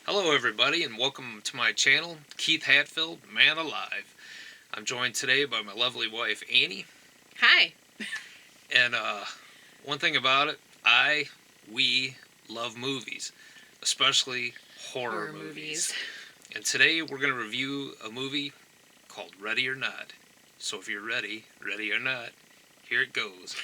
Hello, everybody, and welcome to my channel, Keith Hatfield, Man Alive. I'm joined today by my lovely wife, Annie. Hi. And one thing about it, we love movies, especially horror movies. And today we're going to review a movie called Ready or Not. So if you're ready or not, here it goes.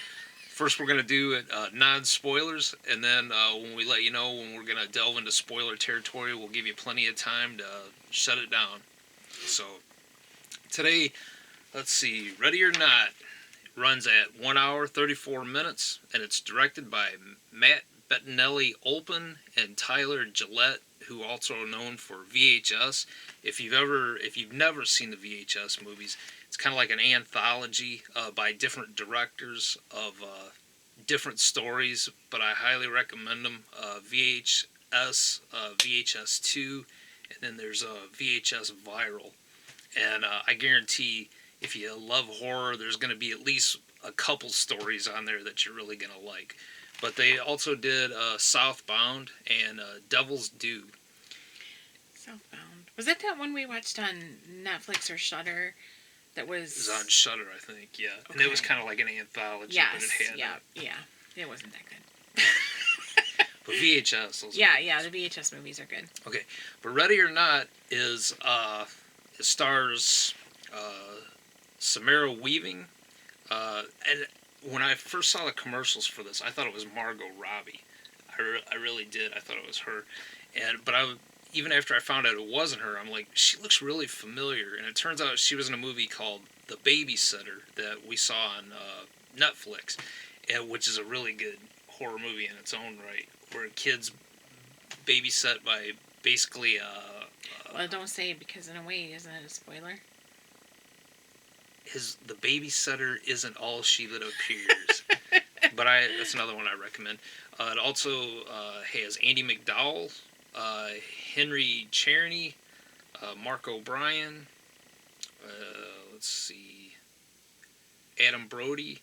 First, we're going to do it non-spoilers, and then when we let you know when we're going to delve into spoiler territory, we'll give you plenty of time to shut it down. So, today, let's see, Ready or Not runs at 1 hour, 34 minutes, and it's directed by Matt Bettinelli-Olpin and Tyler Gillette, who also known for VHS. If you've never seen the VHS movies, it's kind of like an anthology by different directors of different stories, but I highly recommend them. VHS, VHS 2, and then there's VHS Viral. And I guarantee if you love horror, there's going to be at least a couple stories on there that you're really going to like. But they also did Southbound and Devil's Due. Southbound. Was that one we watched on Netflix or Shudder? That It was on Shudder, I think, yeah. Okay. And it was kind of like an anthology. Yes, but it had yeah. It wasn't that good. But VHS. Yeah, the VHS movies are good. Okay, but Ready or Not is, it stars Samara Weaving. And when I first saw the commercials for this, I thought it was Margot Robbie. I really did. I thought it was her. But even after I found out it wasn't her, I'm like, she looks really familiar. And it turns out she was in a movie called The Babysitter that we saw on Netflix, which is a really good horror movie in its own right, where kids babysit by basically well, don't say it because in a way, isn't it a spoiler? The babysitter isn't all she that appears. But that's another one I recommend. It also has Andy McDowell, Henry Czerny, Mark O'Brien, let's see, Adam Brody,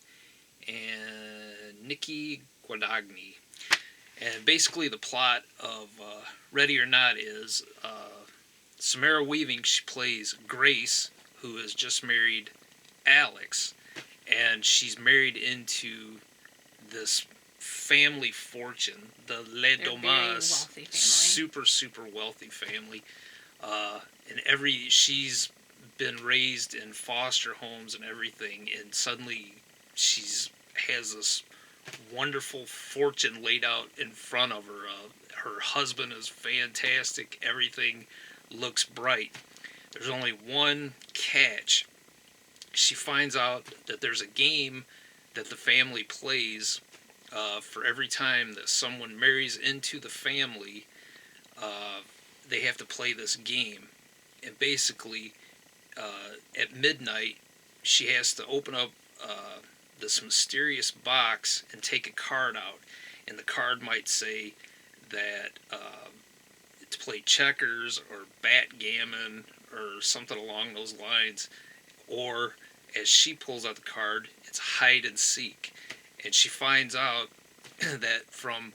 and Nikki Guadagni. And basically the plot of Ready or Not is Samara Weaving, she plays Grace, who has just married Alex, and she's married into this family fortune, the Le Domas, super wealthy family, and she's been raised in foster homes and everything, and suddenly has this wonderful fortune laid out in front of her. Her husband is fantastic. Everything looks bright. There's only one catch. She finds out that there's a game that the family plays for every time that someone marries into the family. They have to play this game. And basically, at midnight, she has to open up this mysterious box and take a card out. And the card might say that to play checkers or backgammon or something along those lines. Or, as she pulls out the card, it's hide and seek. And she finds out that from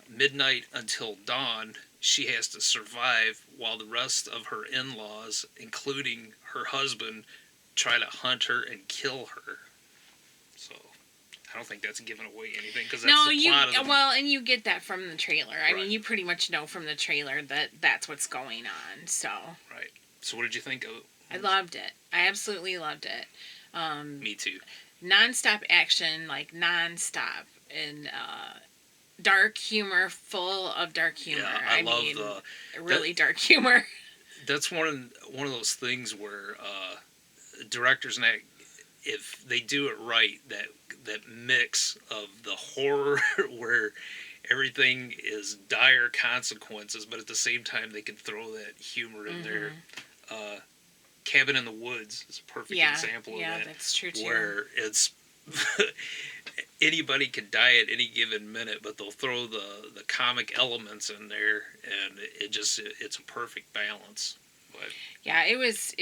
midnight until dawn, she has to survive while the rest of her in-laws, including her husband, try to hunt her and kill her. So, I don't think that's giving away anything, because that's the plot of the movie. Well, and you get that from the trailer. I mean, you pretty much know from the trailer that that's what's going on, so. Right. So what did you think of it? I loved it. I absolutely loved it. Me too. Non-stop action, like non-stop, and dark humor, full of dark humor. Yeah, I love really dark humor. That's one of those things where directors, and if they do it right, that mix of the horror where everything is dire consequences, but at the same time they can throw that humor in there. Cabin in the Woods is a perfect example of that. Yeah, that's true too. Where it's anybody could die at any given minute, but they'll throw the comic elements in there, and it's a perfect balance. But yeah, it was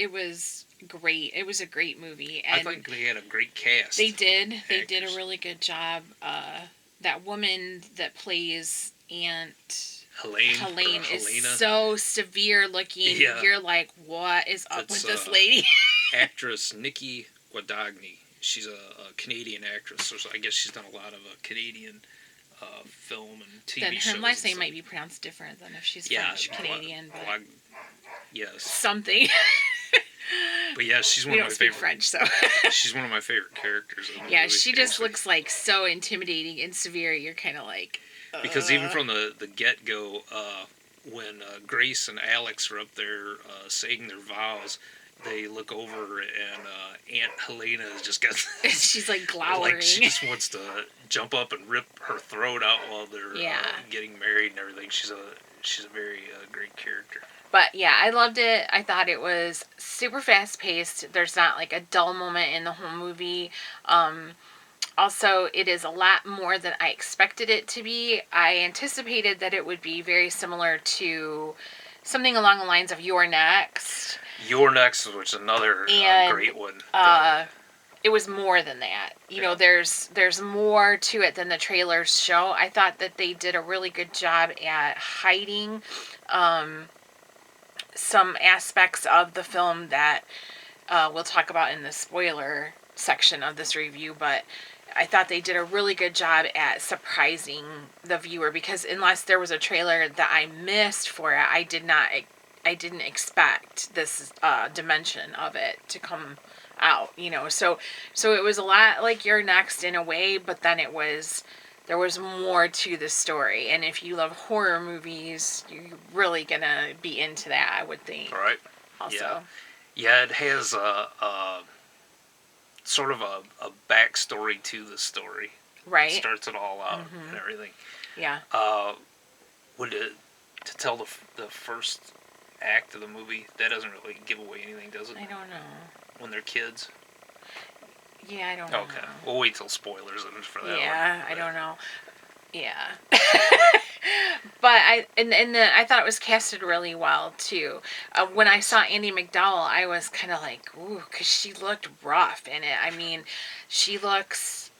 great. It was a great movie. And I think they had a great cast. They did. They did a really good job. That woman that plays Aunt Helene is Helena. so severe looking. Yeah. You're like, what is up That's, with this lady? Actress Nikki Guadagni. She's a Canadian actress, so I guess she's done a lot of Canadian film and TV Then shows. her last name might be pronounced different than if she's French Canadian, but yes, something. but yeah, she's one We of don't my speak favorite. French, so She's one of my favorite characters. In the yeah, movie, she just actually. looks like so intimidating and severe. You're kind of like, Because even from the get go, when Grace and Alex are up there saying their vows, they look over and Aunt Helena has just got she's like glowering. like she just wants to jump up and rip her throat out while they're getting married and everything. She's a very great character. But yeah, I loved it. I thought it was super fast paced. There's not like a dull moment in the whole movie. Also, it is a lot more than I expected it to be. I anticipated that it would be very similar to something along the lines of You're Next. You're Next, which is another great one. It was more than that. You know, Yeah. there's more to it than the trailers show. I thought that they did a really good job at hiding some aspects of the film that we'll talk about in the spoiler section of this review, but I thought they did a really good job at surprising the viewer, because unless there was a trailer that I missed for it, I didn't expect this dimension of it to come out, you know. So it was a lot like You're Next in a way, but then there was more to the story. And if you love horror movies, you're really gonna be into that, I would think. Right. Also. Yeah, it has sort of a backstory to the story. Right. It starts it all out and everything. Yeah. To tell the first act of the movie, that doesn't really give away anything, does it? I don't know. When they're kids? Yeah, I don't know. Okay. We'll wait till spoilers for that one. Yeah, I don't know. Yeah. But I thought it was casted really well, too. When I saw Andie MacDowell, I was kind of like, ooh, because she looked rough in it. I mean, she looks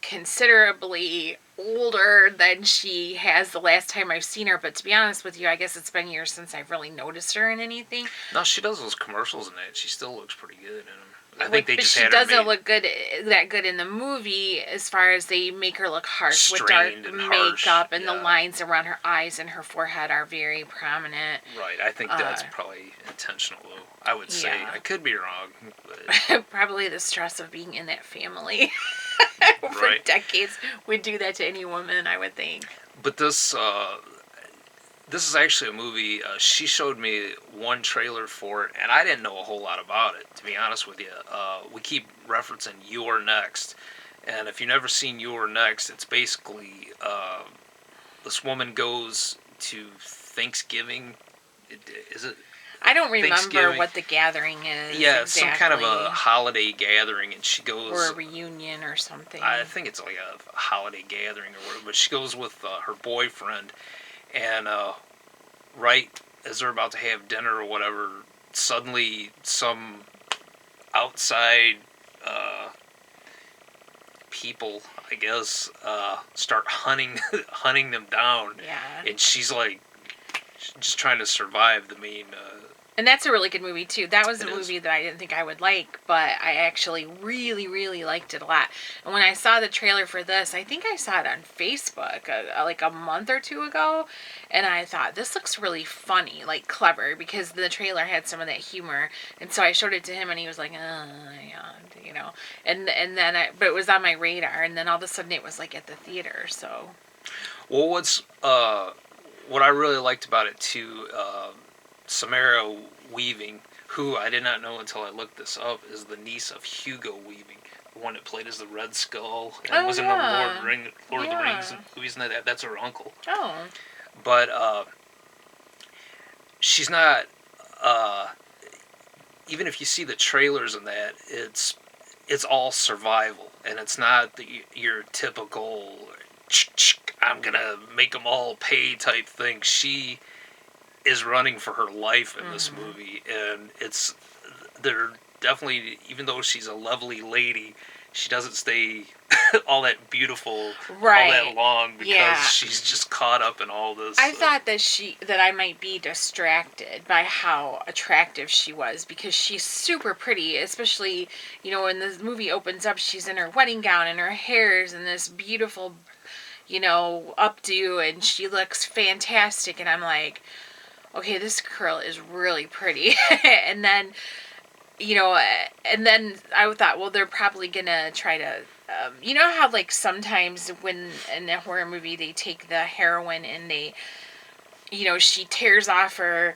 considerably older than she has the last time I've seen her. But to be honest with you, I guess it's been years since I've really noticed her in anything. No, she does those commercials in that. She still looks pretty good in them. I think But she doesn't look that good in the movie, as far as they make her look harsh with dark makeup, and the lines around her eyes and her forehead are very prominent. Right, I think that's probably intentional, though. I would say. I could be wrong. But probably the stress of being in that family for right. decades would do that to any woman, I would think. But this is actually a movie. She showed me one trailer for it, and I didn't know a whole lot about it, to be honest with you. We keep referencing You're Next, and if you've never seen You're Next, it's basically this woman goes to Thanksgiving. Is it? I don't remember what the gathering is. Yeah, it's some kind of a holiday gathering, and she goes... Or a reunion or something. I think it's like a holiday gathering or whatever, but she goes with her boyfriend, and right as they're about to have dinner or whatever, suddenly some outside people, I guess, start hunting them down. Yeah. And she's like just trying to survive the main... And that's a really good movie, too. That was a movie that I didn't think I would like, but I actually really, really liked it a lot. And when I saw the trailer for this, I think I saw it on Facebook like a month or two ago, and I thought, this looks really funny, like clever, because the trailer had some of that humor. And so I showed it to him, and he was like, yeah, you know. And then, but it was on my radar, and then all of a sudden it was like at the theater, so. Well, what I really liked about it, too... Samara Weaving, who I did not know until I looked this up, is the niece of Hugo Weaving, the one that played as the Red Skull and was in the Lord of the Rings movies, and that's her uncle. Oh. But she's not. Even if you see the trailers and that, it's all survival, and it's not your typical I'm gonna make them all pay type thing. She is running for her life in this movie, and they're definitely, even though she's a lovely lady, she doesn't stay all that beautiful Right. all that long because Yeah. she's just caught up in all this. I thought that I might be distracted by how attractive she was, because she's super pretty, especially, when the movie opens up, she's in her wedding gown and her hair is in this beautiful, updo, and she looks fantastic, and I'm like, okay, this girl is really pretty. And then, I thought, well, they're probably gonna try to, how like sometimes when in a horror movie they take the heroine and they, she tears off her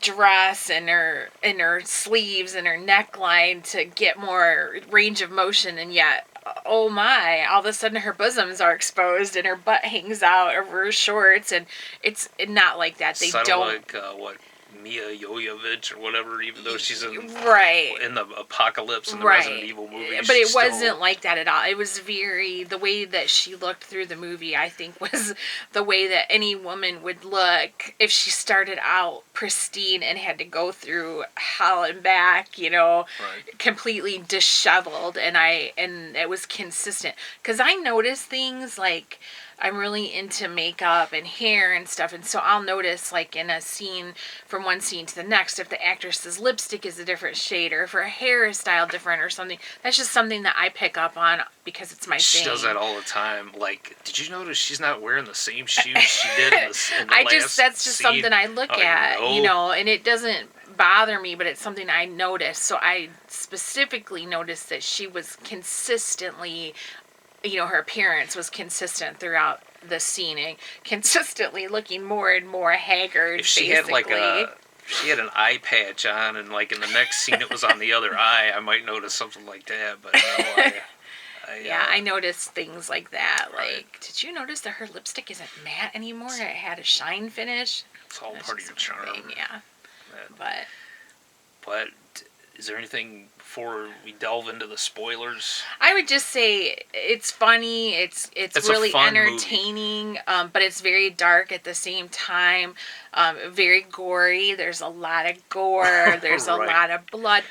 dress and her sleeves and her neckline to get more range of motion, and yet, oh my, all of a sudden her bosoms are exposed and her butt hangs out over her shorts, and it's not like that. They Sounded don't like Mia Jovovich or whatever, even though she's in the Apocalypse and the Resident Evil movies. But it wasn't like that at all. It was the way that she looked through the movie, I think, was the way that any woman would look if she started out pristine and had to go through hell and back, completely disheveled, and it was consistent. Because I notice things like, I'm really into makeup and hair and stuff, and so I'll notice, like, in a scene, from one scene to the next, if the actress's lipstick is a different shade, or if her hair is styled different or something. That's just something that I pick up on because it's my thing. She does that all the time. Like, did you notice she's not wearing the same shoes she did in the last that's just scene? something I look at, and it doesn't bother me, but it's something I notice. So I specifically noticed that she was consistently, her appearance was consistent throughout the scene, and consistently looking more and more haggard. If she had she had an eye patch on, and like in the next scene it was on the other eye, I might notice something like that. But no, I noticed things like that. Right. Like, did you notice that her lipstick isn't matte anymore? It had a shine finish. It's all part of your charm. Yeah. But is there anything before we delve into the spoilers? I would just say it's funny. It's really entertaining, but it's very dark at the same time. Very gory. There's a lot of gore. There's a lot of blood.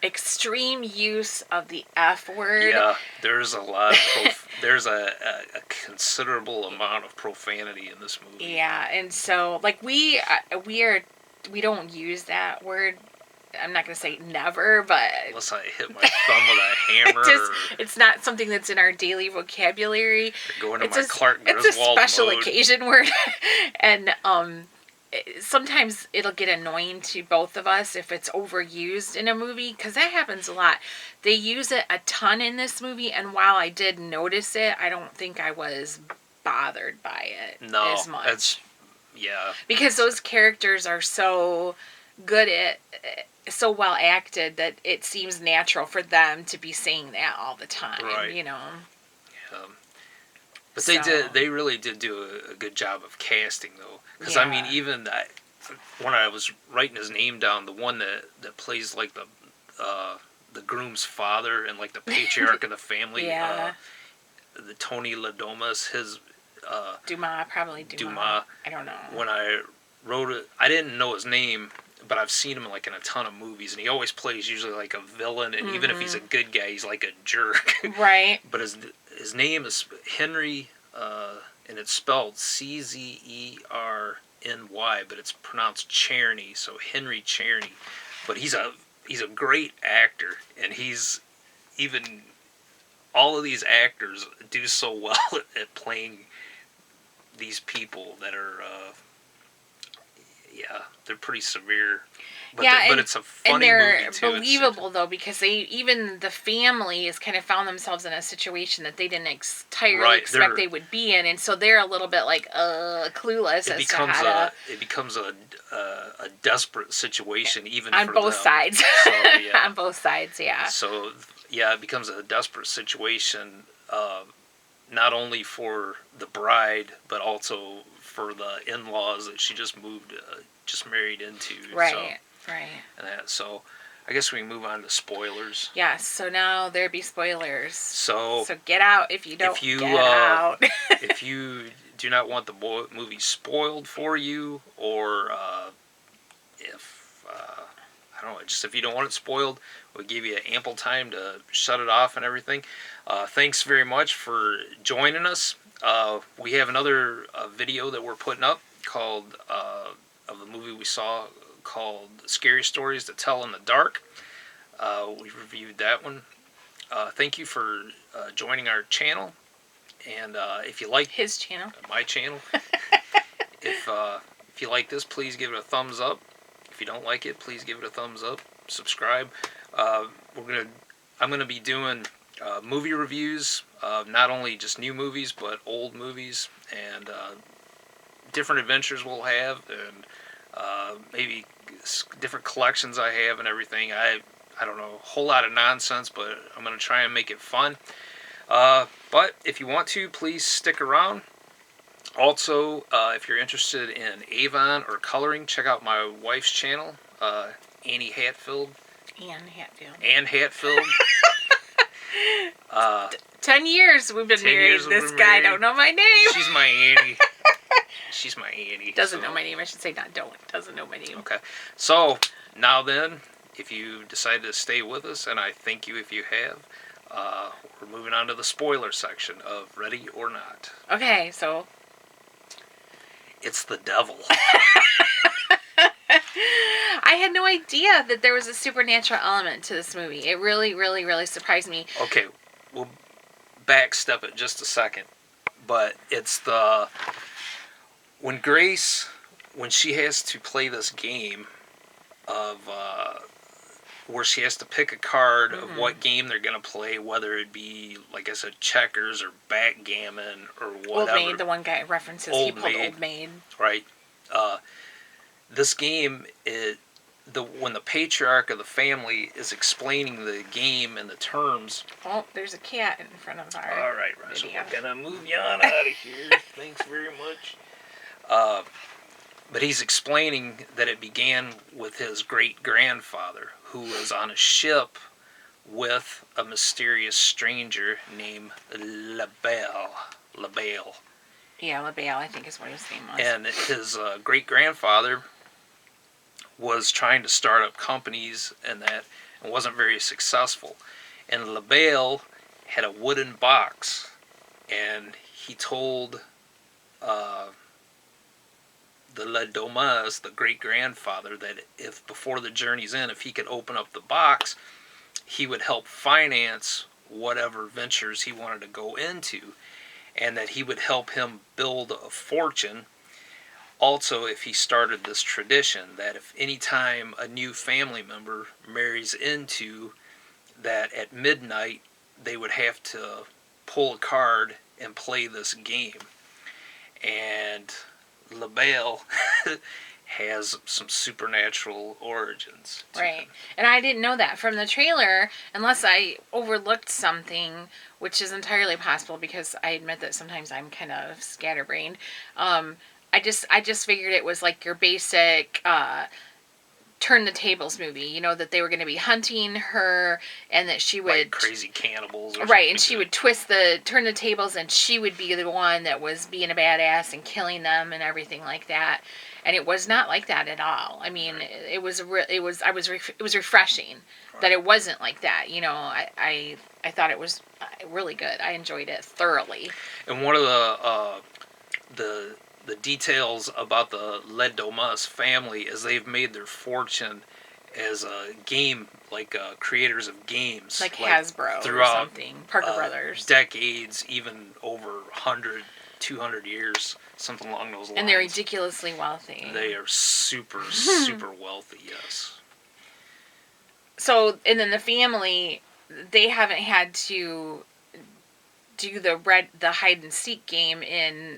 Extreme use of the F word. Yeah, there's a lot of there's a considerable amount of profanity in this movie. Yeah, and so like we don't use that word. I'm not going to say never, but unless I hit my thumb with a hammer. It's not something that's in our daily vocabulary. Going to my Clark Griswold It's a special mode. occasion word, and sometimes it'll get annoying to both of us if it's overused in a movie, because that happens a lot. They use it a ton in this movie, and while I did notice it, I don't think I was bothered by it as much. Because those characters are so good at, so well acted, that it seems natural for them to be saying that all the time, right. But So. they really did do a good job of casting, though. Because, Yeah. I mean, even that, when I was writing his name down, the one that plays, like, the groom's father and, like, the patriarch of the family, Yeah. the Tony Ladomas, his... Dumas, probably Dumas. I don't know. When I wrote it, I didn't know his name, but I've seen him like in a ton of movies, and he always plays usually like a villain, and even if he's a good guy, he's like a jerk. Right. But his name is Henry, and it's spelled Czerny, but it's pronounced Czerny, so Henry Czerny. But he's a great actor, and he's even all of these actors do so well at playing these people that are they're pretty severe, but but it's a funny movie too. And they're believable though, because even the family has kind of found themselves in a situation that they didn't entirely expect they would be in, and so they're a little bit like clueless as to how to. It becomes a desperate situation even on for both them. sides. So, yeah. On both sides, yeah. So it becomes a desperate situation, not only for the bride but also for the in-laws that she just married into. Right. So I guess we can move on to spoilers. Yes. So now there be spoilers. So get out if you don't get out. If you do not want the movie spoiled for you, or if I don't know, just if you don't want it spoiled, we'll give you ample time to shut it off and everything. Thanks very much for joining us. We have another video that we're putting up called of the movie we saw called Scary Stories to Tell in the Dark. We reviewed that one. Thank you for joining our channel. And if you like His channel, my channel, if you like this, please give it a thumbs up. If you don't like it, please give it a thumbs up. Subscribe. I'm gonna be doing movie reviews, not only just new movies but old movies, and different adventures we'll have, and maybe different collections I have and everything. I don't know, a whole lot of nonsense, but I'm gonna try and make it fun. But if you want to, please stick around. Also, if you're interested in Avon or coloring, check out my wife's channel, Annie Hatfield. Anne Hatfield. 10 years we've been 10 married. years we've This been guy married. don't know my name. She's my Annie. She's my Annie. Doesn't know my name. I should say not don't. Doesn't know my name. Okay. So, now then, if you decide to stay with us, and I thank you if you have, we're moving on to the spoiler section of Ready or Not. Okay, so It's the devil. I had no idea that there was a supernatural element to this movie. It really, really, really surprised me. Okay, we'll backstep it just a second. But it's when Grace, when she has to play this game of where she has to pick a card of what game they're going to play, whether it be, like I said, checkers or backgammon or whatever. Old Maid, the one guy references, he pulled Old Maid. Right. This game, when the patriarch of the family is explaining the game and the terms. Oh, there's a cat in front of our. All right, Russell, video. we're gonna move you on out of here. Thanks very much. But he's explaining that it began with his great-grandfather, who was on a ship with a mysterious stranger named LaBelle. Yeah, LaBelle, I think is what his name was. And his great-grandfather was trying to start up companies and wasn't very successful. And LaBelle had a wooden box, and he told the Le Domas, the great-grandfather, that if before the journey's end, if he could open up the box, he would help finance whatever ventures he wanted to go into, and that he would help him build a fortune. Also, if he started this tradition that if any time a new family member marries into, that at midnight they would have to pull a card and play this game. And LaBelle has some supernatural origins. Right. And I didn't know that from the trailer, unless I overlooked something, which is entirely possible because I admit that sometimes I'm kind of scatterbrained. I just figured it was like your basic turn the tables movie, you know, that they were going to be hunting her and that she would Like crazy cannibals or right, and she would turn the tables, and she would be the one that was being a badass and killing them and everything like that. And it was not like that at all. I mean, it was refreshing that it wasn't like that. You know, I thought it was really good. I enjoyed it thoroughly. And one of the details about the Le Domas family is they've made their fortune as a game, creators of games. Like Hasbro or something. Parker Brothers. Decades, even over 100, 200 years, something along those lines. And they're ridiculously wealthy. They are super, super wealthy, yes. So, and then the family, they haven't had to do the hide and seek game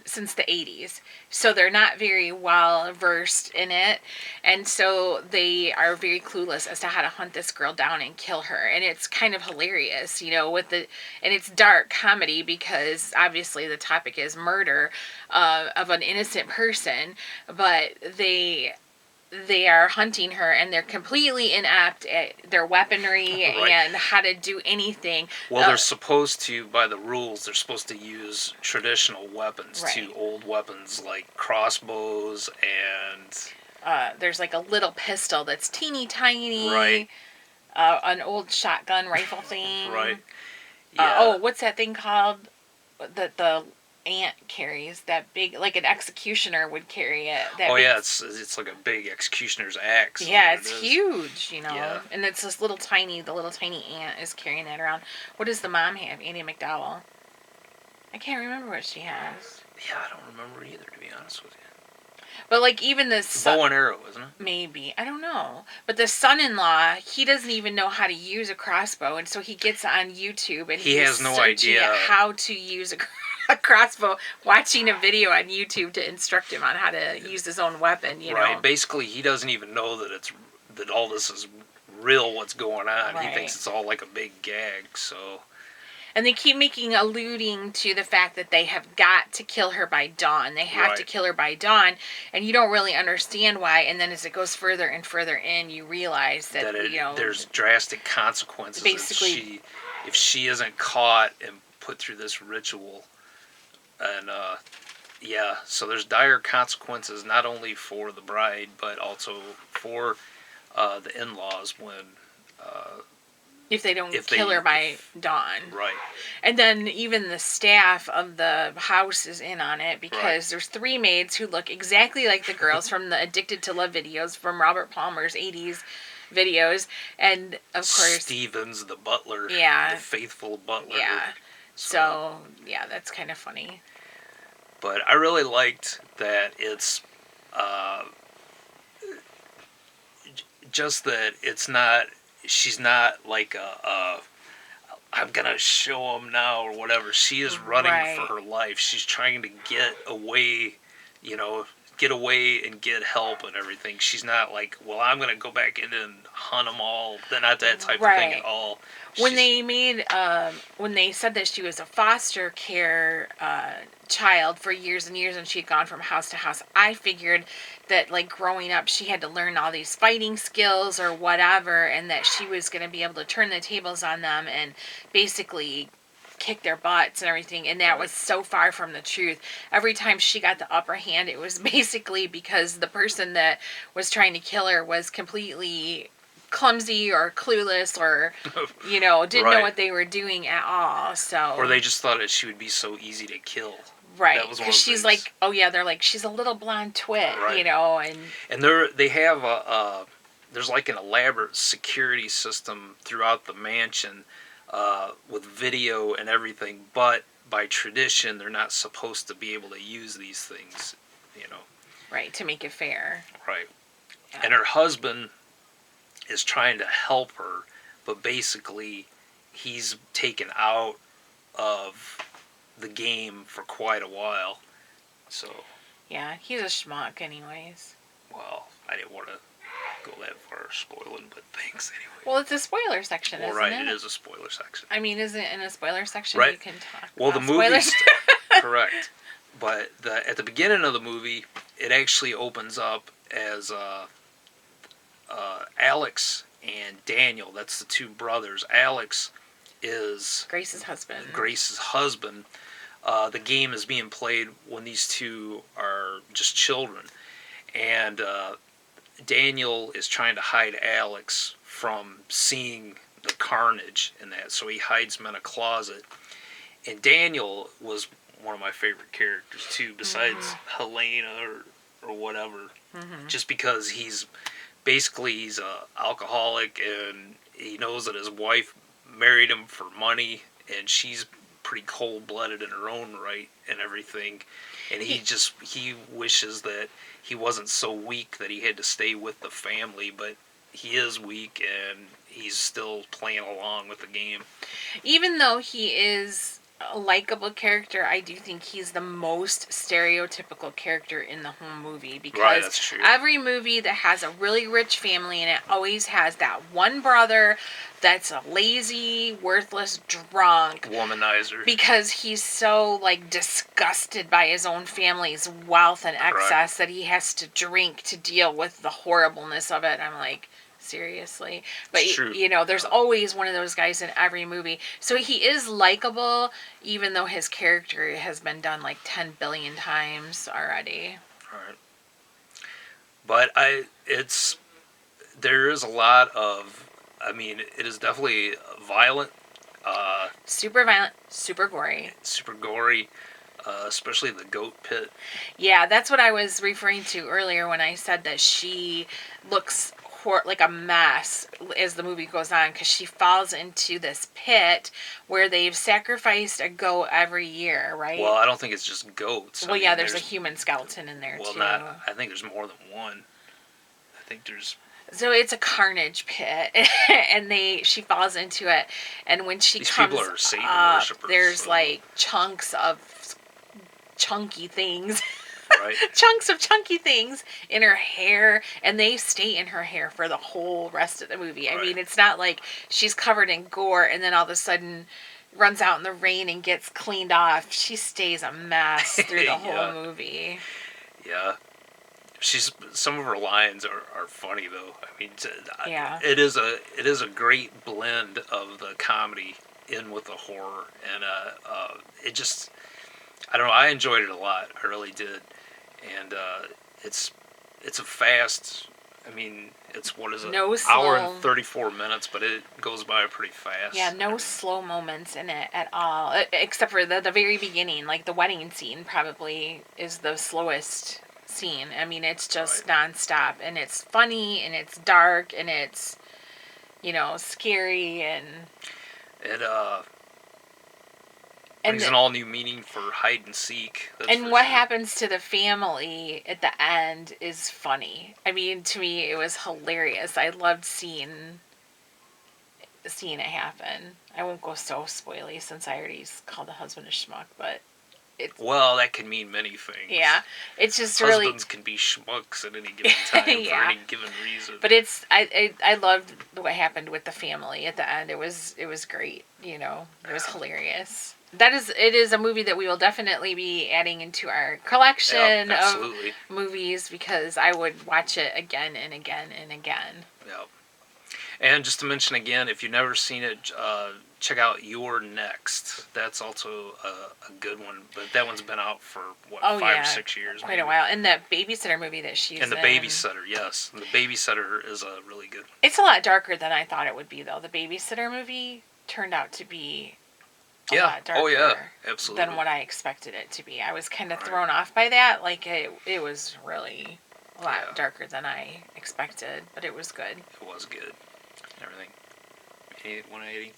since the 80s. So they're not very well versed in it. And so they are very clueless as to how to hunt this girl down and kill her. And it's kind of hilarious, you know, and it's dark comedy because obviously the topic is murder of an innocent person, but they are hunting her, and they're completely inept at their weaponry Right. and how to do anything. Well, they're supposed to, by the rules, they're supposed to use traditional weapons Right. to old weapons like crossbows and there's like a little pistol that's teeny tiny. Right. An old shotgun rifle thing. Right. Yeah. What's that thing called? That the aunt carries, that big, like an executioner would carry it. That big, yeah, it's like a big executioner's axe. Yeah, it's huge, Yeah. And it's this the little tiny aunt is carrying that around. What does the mom have, Andie MacDowell? I can't remember what she has. Yeah, I don't remember either, to be honest with you. But like even this bow and arrow, isn't it? Maybe, I don't know. But the son-in-law, he doesn't even know how to use a crossbow, and so he gets on YouTube and he has no idea how to use a crossbow, watching a video on YouTube to instruct him on how to use his own weapon. You know, basically he doesn't even know that all this is real. What's going on? Right. He thinks it's all like a big gag. So. And they keep alluding to the fact that they have got to kill her by dawn. They have to kill her by dawn, and you don't really understand why. And then as it goes further and further in, you realize that there's drastic consequences. Basically, if she isn't caught and put through this ritual, and so there's dire consequences not only for the bride but also for the in-laws when. If they don't kill her by dawn. Right. And then even the staff of the house is in on it because there's 3 maids who look exactly like the girls from the Addicted to Love videos from Robert Palmer's 80s videos. And, of course... Stevens, the butler. Yeah. The faithful butler. Yeah. So that's kind of funny. But I really liked that it's... just that it's not... She's not like I'm gonna show him now or whatever. She is running for her life. She's trying to get away, and get help and everything. She's not like, well, I'm gonna go back in and hunt them all. They're not that type of thing at all. When they said that she was a foster care child for years and years and she'd gone from house to house, I figured that like growing up she had to learn all these fighting skills or whatever, and that she was going to be able to turn the tables on them and basically kick their butts and everything, and that was so far from the truth. Every time she got the upper hand, it was basically because the person that was trying to kill her was completely clumsy or clueless or didn't know what they were doing at all. So or they just thought that she would be so easy to kill. Right, because she's like, they're like, she's a little blonde twit, and they have there's like an elaborate security system throughout the mansion with video and everything, but by tradition they're not supposed to be able to use these things, Right, to make it fair. Right. Yeah. And her husband is trying to help her, but basically he's taken out of the game for quite a while. So yeah, he's a schmuck anyways. Well, I didn't want to go that far spoiling, but thanks anyway. Well, it's a spoiler section, isn't it? It is a spoiler section. I mean, isn't it in a spoiler section you can talk about the movie correct. But at the beginning of the movie, it actually opens up as Alex and Daniel. That's the 2 brothers. Alex is Grace's husband. The game is being played when these 2 are just children. And Daniel is trying to hide Alex from seeing the carnage in that. So he hides him in a closet. And Daniel was one of my favorite characters too, besides Helena or whatever. Just because he's a alcoholic and he knows that his wife married him for money and she's pretty cold-blooded in her own right and everything, and he wishes that he wasn't so weak that he had to stay with the family, but he is weak and he's still playing along with the game. Even though he is a likable character, I do think he's the most stereotypical character in the whole movie, because that's true. Every movie that has a really rich family in it always has that one brother that's a lazy, worthless drunk womanizer, because he's so like disgusted by his own family's wealth and excess that he has to drink to deal with the horribleness of it. I'm like, seriously. But there's always one of those guys in every movie, so he is likable even though his character has been done like 10 billion times already. Right. But there is a lot of, I mean, it is definitely violent, Super violent, super gory. super gory, especially the goat pit. Yeah, that's what I was referring to earlier when I said that she looks like a mess as the movie goes on, because she falls into this pit where they've sacrificed a goat every year, right? Well, I don't think it's just goats. Well, yeah, there's a human skeleton in there, well, too. not. I think there's more than one. I think there's. So it's a carnage pit, and she falls into it, and when she These comes people are Satan up, worshipers, there's so- like chunks of chunky things, Right. chunks of chunky things in her hair, and they stay in her hair for the whole rest of the movie. I Right. mean, it's not like she's covered in gore and then all of a sudden runs out in the rain and gets cleaned off. She stays a mess through the Yeah. whole movie. Yeah. Some of her lines are funny though. I mean, Yeah. it is a great blend of the comedy in with the horror, and it just, I don't know, I enjoyed it a lot. I really did, and it's a fast. I mean, it's, what is it? No Hour slow- and 34 minutes, but it goes by pretty fast. Yeah, I no mean, slow moments in it at all, except for the very beginning. Like the wedding scene probably is the slowest scene. I mean, it's just nonstop, and it's funny, and it's dark, and it's, scary, and It and brings an all new meaning for hide and seek. That's and for what sure. happens to the family at the end is funny. I mean, to me, it was hilarious. I loved seeing it happen. I won't go so spoily since I already called the husband a schmuck, but it's, Well, that can mean many things. yeah, it's just Husbands can be schmucks at any given time Yeah. for any given reason. But it's I loved what happened with the family at the end. It was great. It was hilarious. It is a movie that we will definitely be adding into our collection Yep, of absolutely. movies, because I would watch it again and again and again. Yep. And just to mention again, if you've never seen it, check out You're Next. That's also a good one, but that one's been out for, what, 5 or 6 years? Quite maybe. a while. And that babysitter movie that she's And The in. Babysitter, yes. The Babysitter is a really good one. It's a lot darker than I thought it would be, though. The Babysitter movie turned out to be a lot darker. Oh, yeah. Absolutely. Than what I expected it to be. I was kind of Right. thrown off by that. Like, it was really a lot Yeah. darker than I expected, but it was good. It was good. Everything. 180.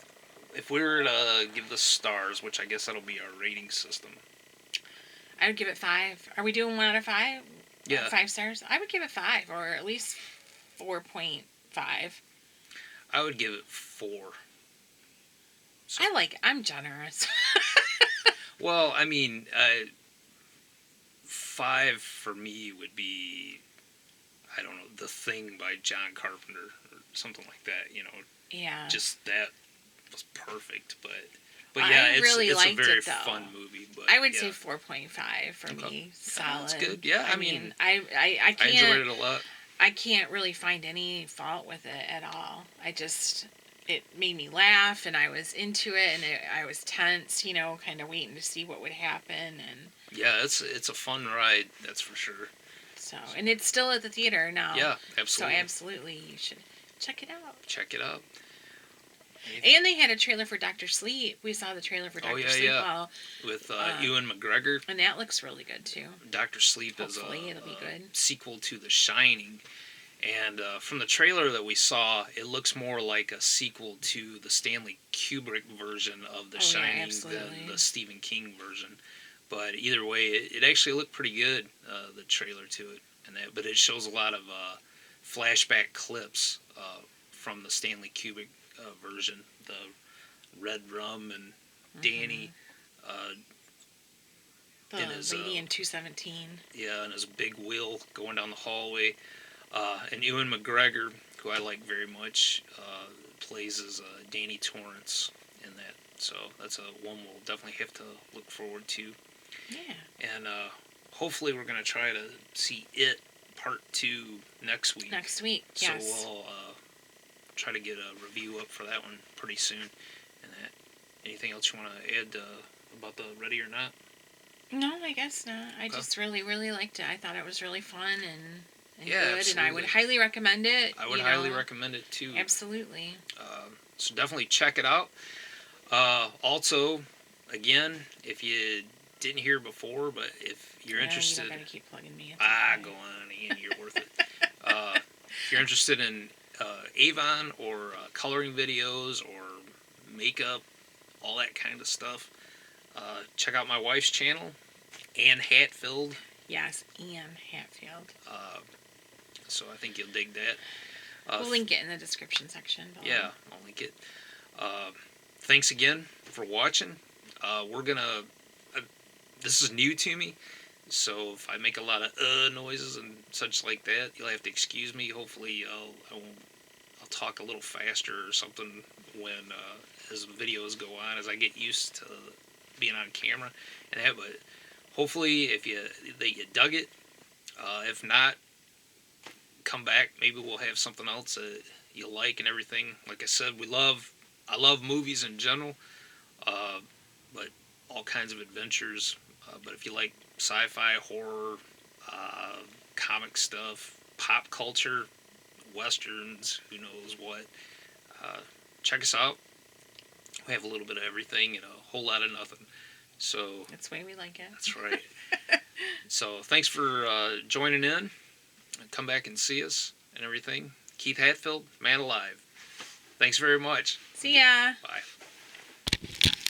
If we were to give the stars, which I guess that'll be our rating system. I would give it 5. Are we doing 1 out of 5? Yeah. 5 stars? I would give it 5, or at least 4.5. I would give it 4. So, I'm generous. well, I mean, 5 for me would be, I don't know, The Thing by John Carpenter or something like that. Yeah. Just that was perfect. But I yeah, really it's a liked very it, though. fun movie. But I would yeah, say 4.5 for Okay. me. Yeah, Solid. that's good. Yeah, I mean, I I can't. enjoyed it a lot. I can't really find any fault with it at all. It made me laugh, and I was into it, and I was tense, kind of waiting to see what would happen, and Yeah, it's a fun ride, that's for sure. so, and it's still at the theater now. Yeah, So absolutely. absolutely, you should check it out. Check it out. And they had a trailer for Dr. Sleep. We saw the trailer for Dr. Oh, yeah, Sleep. yeah. Well, With Ewan McGregor. and that looks really good too. Dr. Sleep is Hopefully it'll be good. sequel to The Shining. And from the trailer that we saw, it looks more like a sequel to the Stanley Kubrick version of The Oh, yeah, Shining absolutely. than the Stephen King version. But either way, it actually looked pretty good, the trailer to it. But it shows a lot of flashback clips from the Stanley Kubrick version. The Red Rum and Danny. The in his, lady in 217. Yeah, and his big wheel going down the hallway. And Ewan McGregor, who I like very much, plays as Danny Torrance in that. So that's one we'll definitely have to look forward to. Yeah. And hopefully we're going to try to see It Part 2 next week. Next week, So yes. we'll try to get a review up for that one pretty soon. And that. Anything else you want to add about the Ready or Not? No, I guess not. I Okay. just really, really liked it. I thought it was really fun, and and Yeah, good, and I absolutely. would highly recommend it. I would highly recommend it too. Absolutely. So definitely check it out. Also, again, if you didn't hear before, but if you're interested, You don't gotta keep plugging me. go on, Ian, you're worth it. If you're interested in Avon or coloring videos or makeup, all that kind of stuff, check out my wife's channel, Ann Hatfield. Yes, Ian Hatfield. So I think you'll dig that. We'll link it in the description section below. Yeah, I'll link it. Thanks again for watching. We're gonna. This is new to me, so if I make a lot of noises and such like that, you'll have to excuse me. Hopefully, I'll talk a little faster or something when as videos go on, as I get used to being on camera and that. But hopefully, if you dug it, if not, come back. Maybe we'll have something else that you like and everything. Like I said, I love movies in general, but all kinds of adventures. But if you like sci-fi, horror, comic stuff, pop culture, westerns, who knows what, check us out. We have a little bit of everything and a whole lot of nothing. So That's the way we like it. that's right. So thanks for joining in. Come back and see us and everything. Keith Hatfield, Man Alive. Thanks very much. See ya. Bye.